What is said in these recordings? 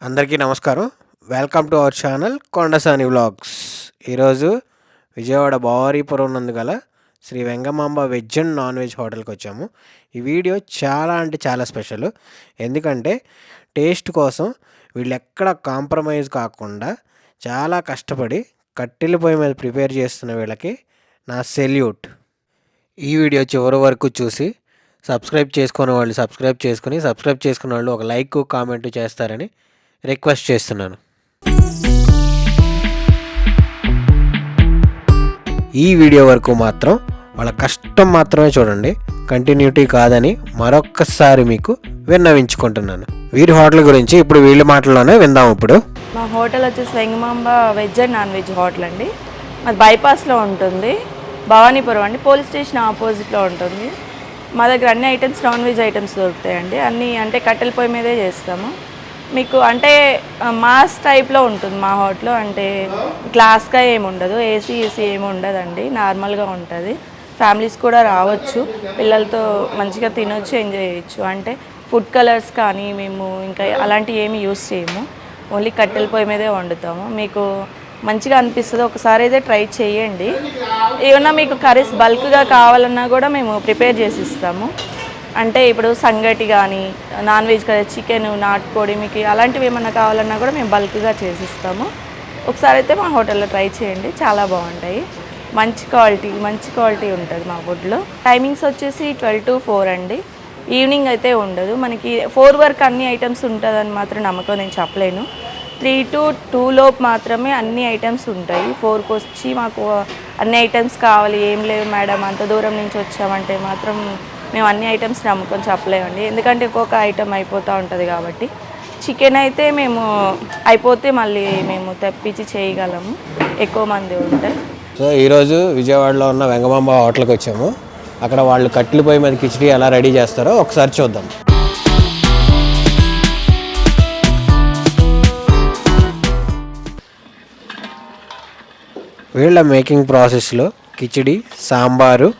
అందరికీ నమస్కారం. Welcome to our channel Kondasani vlogs. ఈరోజు విజయవాడ భవారీపురం నందు గల Sri Vengamamba veg and non veg హోటల్కి వచ్చాము. ఈ వీడియో చాలా అంటే చాలా స్పెషల్. ఎందుకంటే టేస్ట్ కోసం వీళ్ళు ఎక్కడ కాంప్రమైజ్ కాకుండా చాలా కష్టపడి కట్టెల పొయ్యి మీద ప్రిపేర్ చేస్తున్న వీళ్ళకి నా సెల్యూట్. ఈ వీడియో చివరి వరకు చూసి సబ్స్క్రైబ్ చేసుకున్న వాళ్ళు ఒక లైక్ కామెంట్ చేస్తారని రిక్వెస్ట్ చేస్తున్నాను. ఈ వీడియో వరకు మాత్రం వాళ్ళ కష్టం మాత్రమే చూడండి, కంటిన్యూటీ కాదని మరొక్కసారి మీకు విన్నవించుకుంటున్నాను. వీరి హోటల్ గురించి ఇప్పుడు వీళ్ళ మాటల్లోనే విందాం. ఇప్పుడు మా హోటల్ వచ్చేసి Vengamamba veg and non veg hotel అండి. మాది బైపాస్లో ఉంటుంది, భవానీపురం అండి, పోలీస్ స్టేషన్ ఆపోజిట్లో ఉంటుంది. మా దగ్గర అన్ని ఐటమ్స్ నాన్ వెజ్ ఐటమ్స్ దొరుకుతాయండి. అన్నీ అంటే కట్టెల పొయ్యి మీదే చేస్తాము. మీకు అంటే మాస్ టైప్లో ఉంటుంది మా హోటల్. అంటే క్లాస్గా ఏమి ఉండదు, ఏసీ ఏమి ఉండదండి, నార్మల్గా ఉంటుంది. ఫ్యామిలీస్ కూడా రావచ్చు, పిల్లలతో మంచిగా తినొచ్చు, ఎంజాయ్ చేయొచ్చు. అంటే ఫుడ్ కలర్స్ కానీ మేము ఇంకా అలాంటివి ఏమి యూస్ చేయము, ఓన్లీ కట్టెల పొయ్యి మీదే వండుతాము. మీకు మంచిగా అనిపిస్తుంది, ఒకసారి అయితే ట్రై చేయండి. ఏమన్నా మీకు కర్రీస్ బల్క్గా కావాలన్నా కూడా మేము ప్రిపేర్ చేసి ఇస్తాము. అంటే ఇప్పుడు సంగటి కానీ నాన్ వెజ్ కదా, చికెన్, నాటుకోడి, మీకు అలాంటివి ఏమన్నా కావాలన్నా కూడా మేము బల్క్గా చేసిస్తాము. ఒకసారి అయితే మా హోటల్లో ట్రై చేయండి, చాలా బాగుంటాయి. మంచి క్వాలిటీ ఉంటుంది మా ఫుడ్లో. టైమింగ్స్ వచ్చేసి 12 to 4 అండి. ఈవినింగ్ అయితే ఉండదు. మనకి 4 వరకు అన్ని ఐటమ్స్ ఉంటుందని మాత్రం నమ్మకం నేను చెప్పలేను. 3 to 2 లోపు మాత్రమే అన్ని ఐటమ్స్ ఉంటాయి. 4కి వచ్చి మాకు అన్ని ఐటమ్స్ కావాలి, ఏం లేవు మేడం అంత దూరం నుంచి వచ్చామంటే మాత్రం మేము అన్ని ఐటమ్స్ నమ్ముకొని చెప్పలేమండి. ఎందుకంటే ఒక్కొక్క ఐటమ్ అయిపోతూ ఉంటుంది కాబట్టి. చికెన్ అయితే మేము అయిపోతే మళ్ళీ మేము తెప్పించి చేయగలము, ఎక్కువ మంది ఉంటే. సో ఈరోజు విజయవాడలో ఉన్న వెంగమాంబ హోటల్కి వచ్చాము. అక్కడ వాళ్ళు కట్టెల పొయ్యి మీద కిచిడి ఎలా రెడీ చేస్తారో ఒకసారి చూద్దాం. వీళ్ళ మేకింగ్ ప్రాసెస్లో కిచిడి, సాంబారు,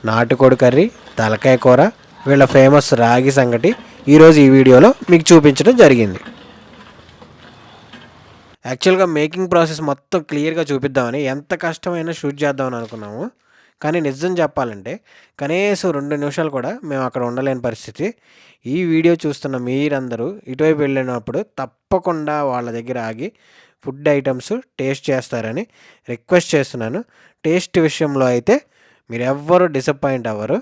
నాటుకోడి కర్రీ, తలకాయ కూర, వీళ్ళ ఫేమస్ రాగి సంగటి ఈరోజు ఈ వీడియోలో మీకు చూపించడం జరిగింది. యాక్చువల్గా మేకింగ్ ప్రాసెస్ మొత్తం క్లియర్గా చూపిద్దామని ఎంత కష్టమైనా షూట్ చేద్దామని అనుకున్నాము. కానీ నిజం చెప్పాలంటే కనీసం 2 నిమిషాలు కూడా మేము అక్కడ ఉండలేని పరిస్థితి. ఈ వీడియో చూస్తున్న మీరందరూ ఇటువైపు వెళ్ళినప్పుడు తప్పకుండా వాళ్ళ దగ్గర ఆగి ఫుడ్ ఐటమ్స్ టేస్ట్ చేస్తారని రిక్వెస్ట్ చేస్తున్నాను. టేస్ట్ విషయంలో అయితే మీరు ఎవ్వరూ డిసప్పాయింట్ అవ్వరు.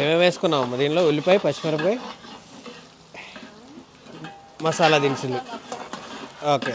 ఏమేమి వేసుకున్నాము దీనిలో? ఉల్లిపాయ, పచ్చిమిరపకాయ, మసాలా దినుసులు. ఓకే,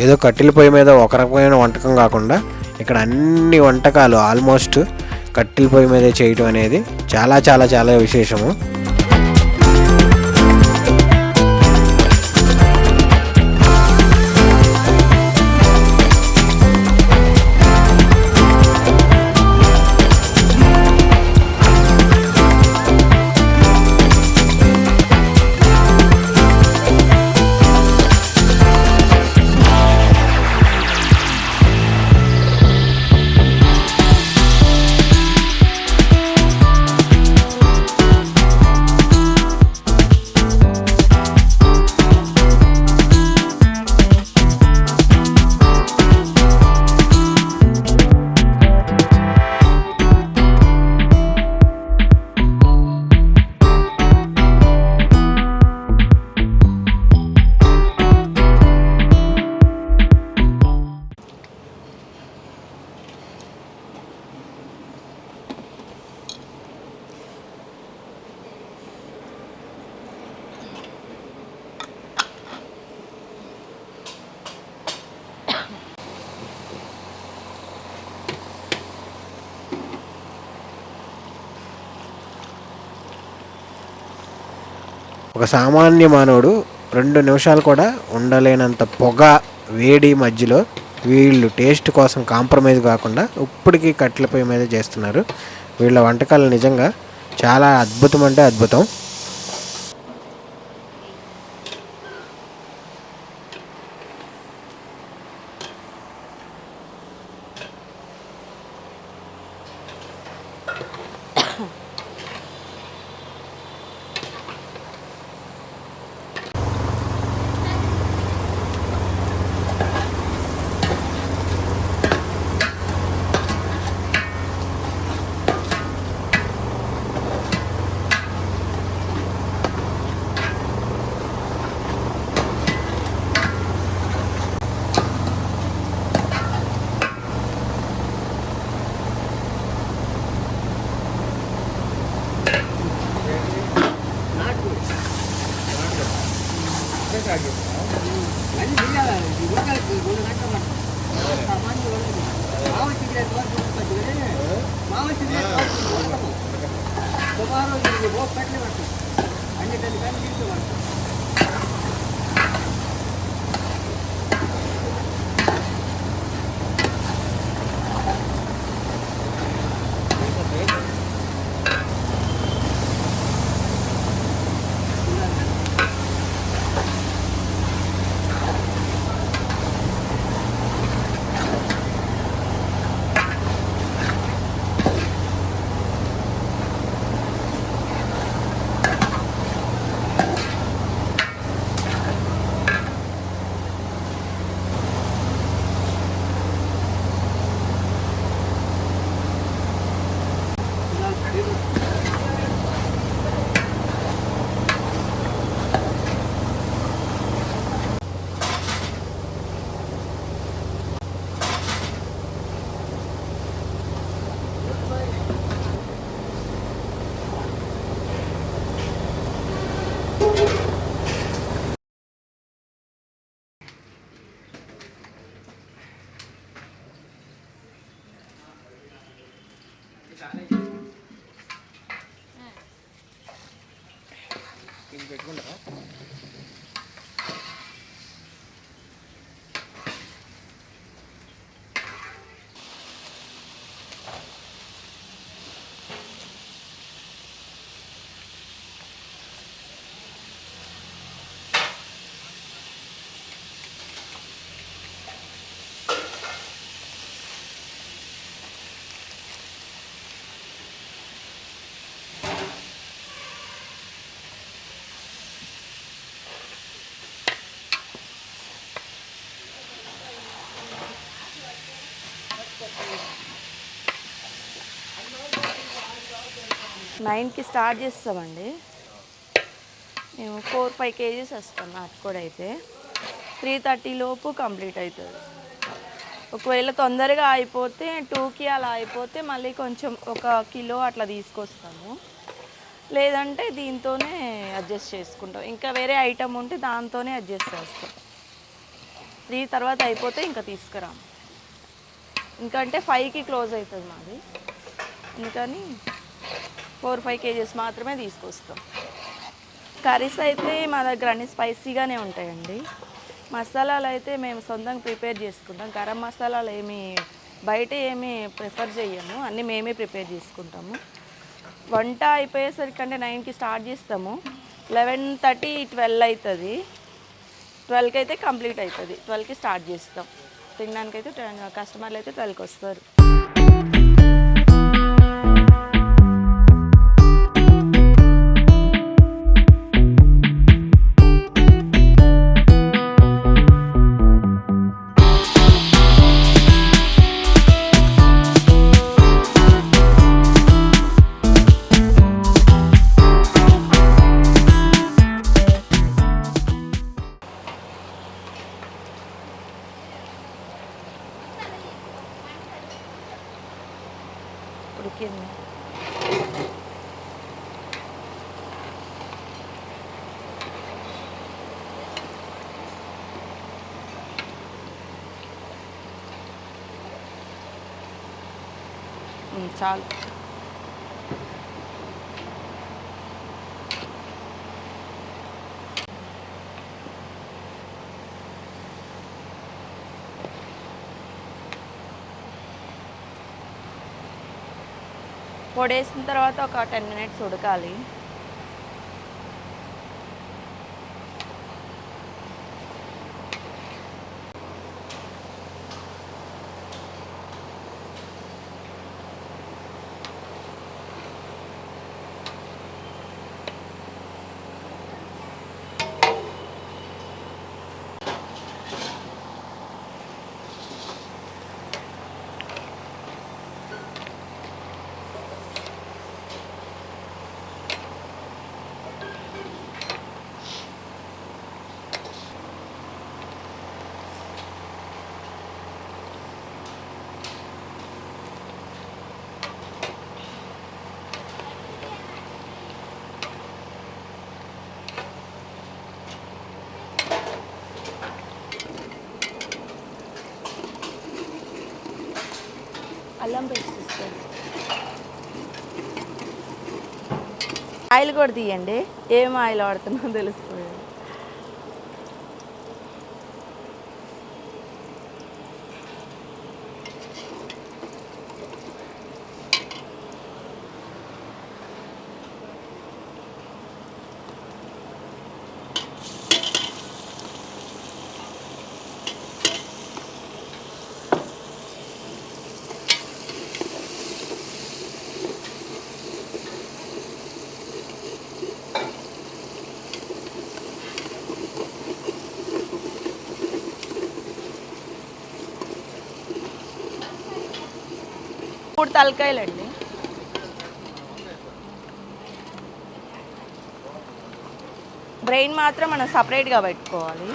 ఏదో కట్టెల పొయ్యి మీద ఒక రకమైన వంటకం కాకుండా ఇక్కడ అన్ని వంటకాలు ఆల్మోస్ట్ కట్టెల పొయ్యి మీద చేయటం అనేది చాలా చాలా చాలా విశేషము. ఒక సామాన్య మానవుడు 2 నిమిషాలు కూడా ఉండలేనంత పొగ వేడి మధ్యలో వీళ్ళు టేస్ట్ కోసం కాంప్రమైజ్ కాకుండా ఇప్పటికీ కట్టెల పొయ్యి మీద చేస్తున్నారు. వీళ్ళ వంటకాలు నిజంగా చాలా అద్భుతం అంటే అద్భుతం. నైన్కి స్టార్ట్ చేస్తామండి. మేము 4-5 కేజీస్ వస్తాం నాటుకోడి అయితే. 3:30 లోపు కంప్లీట్ అవుతుంది. ఒకవేళ తొందరగా అయిపోతే 2కి అలా అయిపోతే మళ్ళీ కొంచెం 1 కిలో అట్లా తీసుకొస్తాము. లేదంటే దీంతోనే అడ్జస్ట్ చేసుకుంటాం. ఇంకా వేరే ఐటమ్ ఉంటే దాంతోనే అడ్జస్ట్ చేస్తాం. 3 తర్వాత అయిపోతే ఇంకా తీసుకురాము. ఇంకా అంటే 5కి క్లోజ్ అవుతుంది మాది, అందుకని 4-5 కేజెస్ మాత్రమే తీసుకొస్తాం. కర్రీస్ అయితే మా దగ్గర అన్ని స్పైసీగానే ఉంటాయండి. మసాలాలు అయితే మేము సొంతంగా ప్రిపేర్ చేసుకుంటాం. గరం మసాలాలు బయట ఏమీ ప్రిఫర్ చేయము, అన్నీ మేమే ప్రిపేర్ చేసుకుంటాము. వంట అయిపోయేసరికి అంటే 9కి స్టార్ట్ చేస్తాము, 11:30 12 అవుతుంది. 12కి అయితే కంప్లీట్ అవుతుంది. 12కి స్టార్ట్ చేస్తాం. తినడానికి అయితే కస్టమర్లు అయితే 12కి వస్తారు. ఉడికింది. చాలు. పొడేసిన తర్వాత ఒక 10 మినిట్స్ ఉడకాలి. అల్లం పేస్ట్ తీసుకోండి. ఆయిల్ కూడా తీయండి, ఏం ఆయిల్ వాడుతున్నా తెలుస్తుంది. మూడు తలకాయలండి. బ్రెయిన్ మాత్రం మనం సపరేట్గా పెట్టుకోవాలి,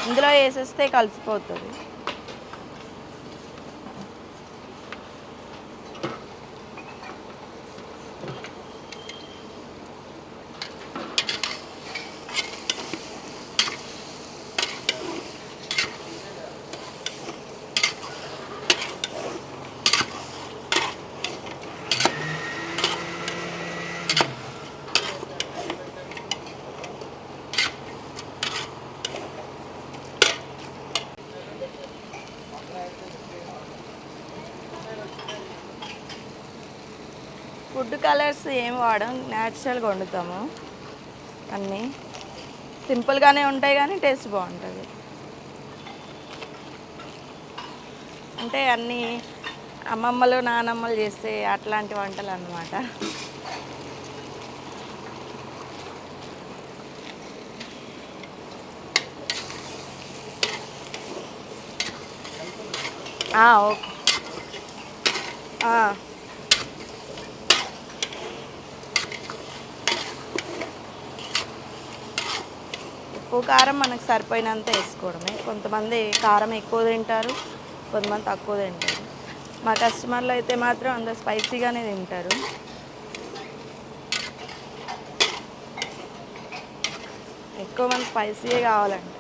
ఇందులో వేసేస్తే కలిసిపోతుంది. ఫుడ్ కలర్స్ ఏం వాడం, న్యాచురల్గా వండుతాము. అన్నీ సింపుల్గానే ఉంటాయి కానీ టేస్ట్ బాగుంటుంది. అంటే అన్నీ అమ్మమ్మలు నానమ్మలు చేస్తే అట్లాంటి వంటలు అన్నమాట. ఓకే. ఉప్పు కారం మనకు సరిపోయినంత వేసుకోవడమే. కొంతమంది కారం ఎక్కువ తింటారు, కొంతమంది తక్కువ తింటారు. మా కస్టమర్లు అయితే మాత్రం అందరు స్పైసీగానే తింటారు. ఎక్కువ మంది స్పైసీయే కావాలంటారు.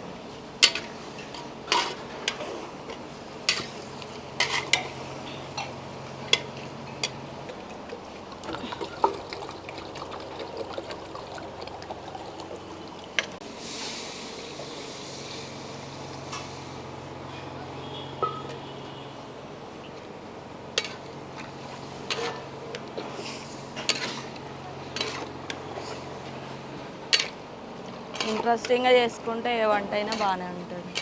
ట్రస్టింగ్గా చేసుకుంటే ఏ వంట అయినా బాగానే ఉంటుంది.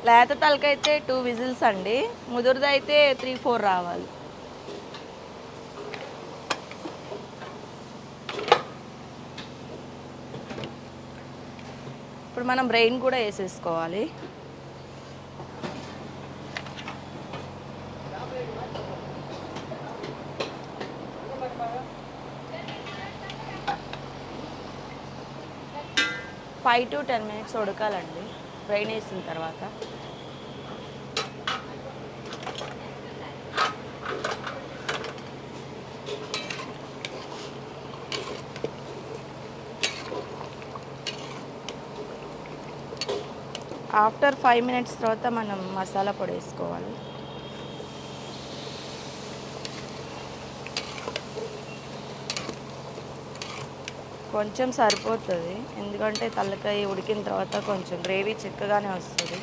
లేత తలకైతే 2 విజిల్స్ అండి, ముదురుదైతే 3-4 రావాలి. ఇప్పుడు మనం బ్రెయిన్ కూడా వేసేసుకోవాలి. ఫైవ్ టు 10 మినిట్స్ ఉడకాలండి బ్రెయిన్ వేసిన తర్వాత. ఆఫ్టర్ 5 మినిట్స్ తర్వాత మనం మసాలా పొడి వేసుకోవాలి. కొంచెం సరిపోతుంది, ఎందుకంటే తలకాయ ఉడికిన తర్వాత కొంచెం గ్రేవీ చిక్కగానే వస్తుంది.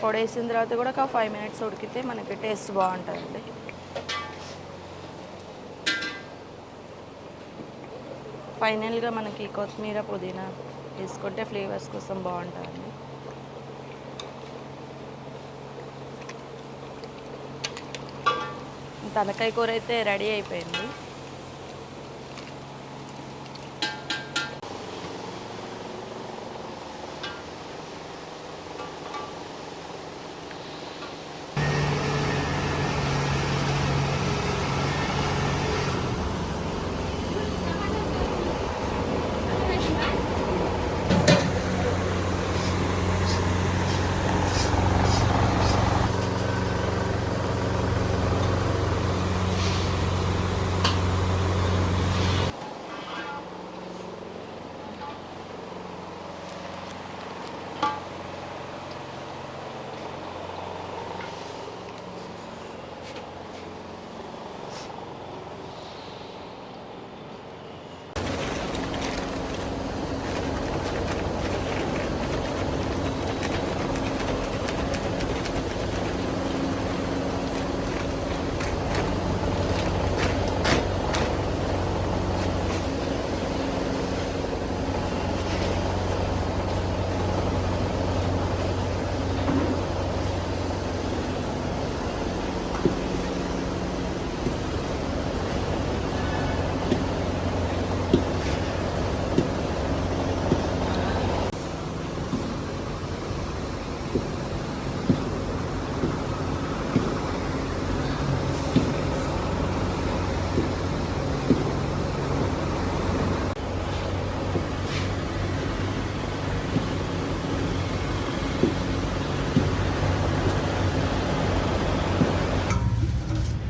పొడి వేసిన తర్వాత కూడా ఒక 5 మినిట్స్ ఉడికితే మనకి టేస్ట్ బాగుంటుందండి. ఫైనల్గా మనకి కొత్తిమీర పుదీనా వేసుకుంటే ఫ్లేవర్స్ కోసం బాగుంటుందండి. తలకాయ కూర అయితే రెడీ అయిపోయింది.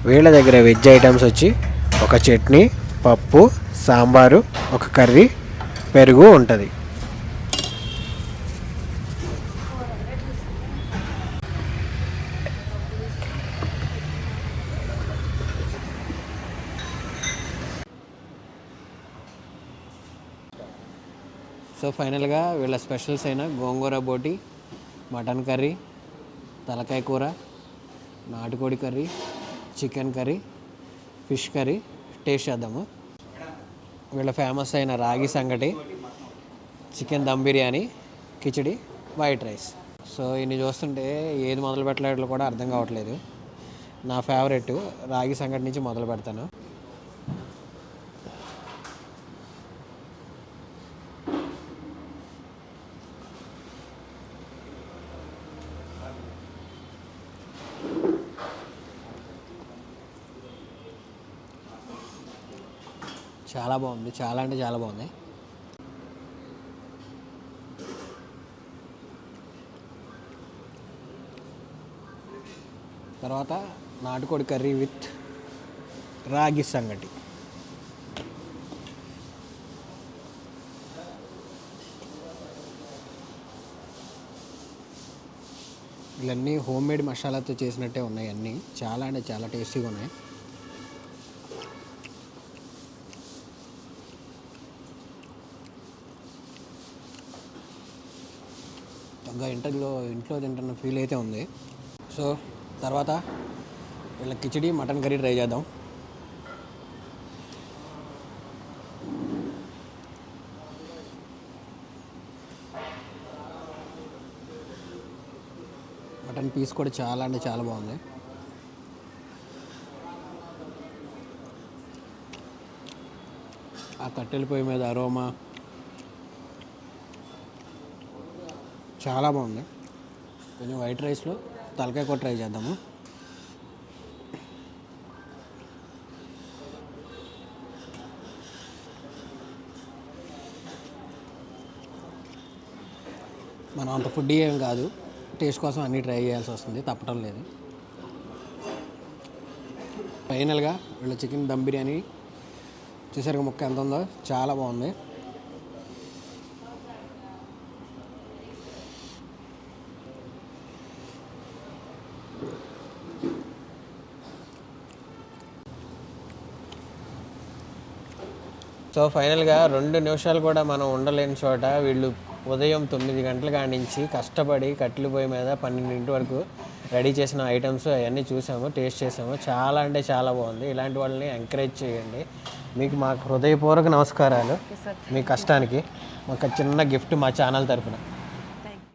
వీళ్ళ దగ్గర వెజ్ ఐటమ్స్ వచ్చి ఒక చట్నీ, పప్పు, సాంబారు, ఒక కర్రీ, పెరుగు ఉంటుంది. సో ఫైనల్గా వీళ్ళ స్పెషల్స్ అయిన గోంగూర బోటి, మటన్ కర్రీ, తలకాయ కూర, నాటుకోడి curry, chicken curry, fish curry taste చేద్దాము. వీళ్ళ ఫేమస్ అయిన ragi sangati, chicken dum biryani, khichdi, white rice. So ఇన్ని చూస్తుంటే ఏది మొదలు పెట్టలేట్లో కూడా అర్థం కావట్లేదు. నా ఫేవరెట్ రాగి సంగటి నుంచి మొదలు పెడతాను. చాలా బాగుంది, చాలా అంటే చాలా బాగుంది. తర్వాత నాటుకోడి కర్రీ విత్ రాగి సంగటి. ఇవన్నీ హోమ్ మేడ్ మసాలాతో చేసినట్టే ఉన్నాయి అన్నీ. చాలా అంటే చాలా టేస్టీగా ఉన్నాయి. ఇంకా ఇంట్లో తింటున్న ఫీల్ అయితే ఉంది. సో తర్వాత వీళ్ళ కిచిడి మటన్ కర్రీ ట్రై చేద్దాం. మటన్ పీస్ కూడా చాలా అంటే చాలా బాగుంది. ఆ కట్టెల పొయ్యి మీద అరోమా చాలా బాగుంది. కొంచెం వైట్ రైస్లో తలకాయ కూడా ట్రై చేద్దాము. మనం అంత ఫుడ్ ఏం కాదు, టేస్ట్ కోసం అన్నీ ట్రై చేయాల్సి వస్తుంది, తప్పటం లేదు. ఫైనల్గా వీళ్ళ చికెన్ దమ్ బిర్యానీ చూసారుగా ముక్క ఎంత ఉందో, చాలా బాగుంది. సో ఫైనల్గా 2 నిమిషాలు కూడా మనం ఉండలేని చోట వీళ్ళు ఉదయం 9 గంటల కాడి నుంచి కష్టపడి కట్టెల పొయ్యి మీద 12 వరకు రెడీ చేసిన ఐటమ్స్ అవన్నీ చూసాము, టేస్ట్ చేసాము. చాలా అంటే చాలా బాగుంది. ఇలాంటి వాళ్ళని ఎంకరేజ్ చేయండి. మీకు మా హృదయపూర్వక నమస్కారాలు. మీ కష్టానికి ఒక చిన్న గిఫ్ట్ మా ఛానల్ తరఫున.